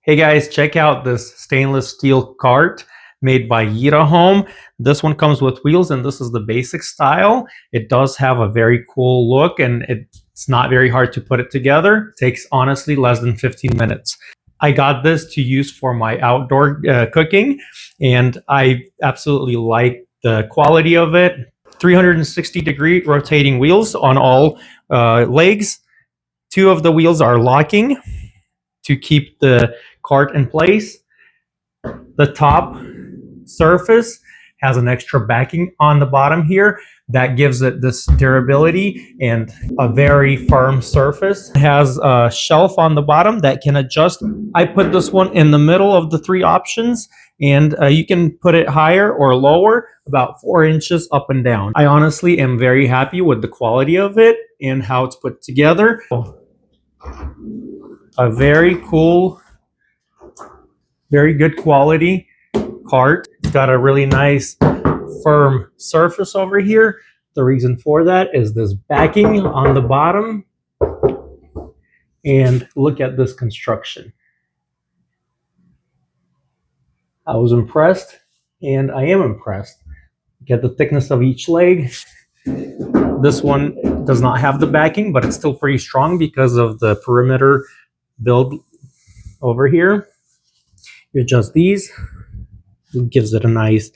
Hey guys, check out this stainless steel cart made by YITAHOME. This one comes with wheels and this is the basic style. It does have a very cool look and it's not very hard to put it together. It takes honestly less than 15 minutes. I got this to use for my outdoor cooking and I absolutely like the quality of it. 360-degree rotating wheels on all legs. Two of the wheels are locking to keep the cart in place. The top surface has an extra backing on the bottom here that gives it this durability and a very firm surface. It has a shelf on the bottom that can adjust. I put this one in the middle of the three options, and you can put it higher or lower, about 4 inches up and down. I honestly am very happy with the quality of it and how it's put together. A very cool, very good quality cart. It's got a really nice firm surface over here. The reason for that is this backing on the bottom. And look at this construction. I was impressed and I am impressed. Get the thickness of each leg. This one does not have the backing, but it's still pretty strong because of the perimeter build over here. You adjust these. It gives it a nice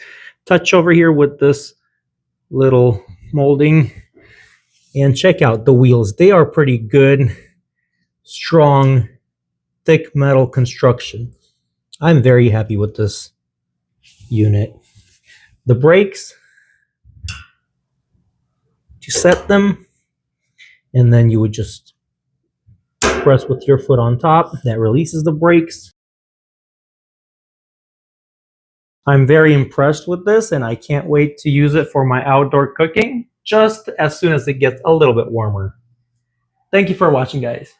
touch over here with this little molding. And check out the wheels. They are pretty good, strong, thick metal construction. I'm very happy with this unit. The brakes, you set them, and then you would just press with your foot on top. That releases the brakes. I'm very impressed with this and I can't wait to use it for my outdoor cooking just as soon as it gets a little bit warmer. Thank you for watching, guys.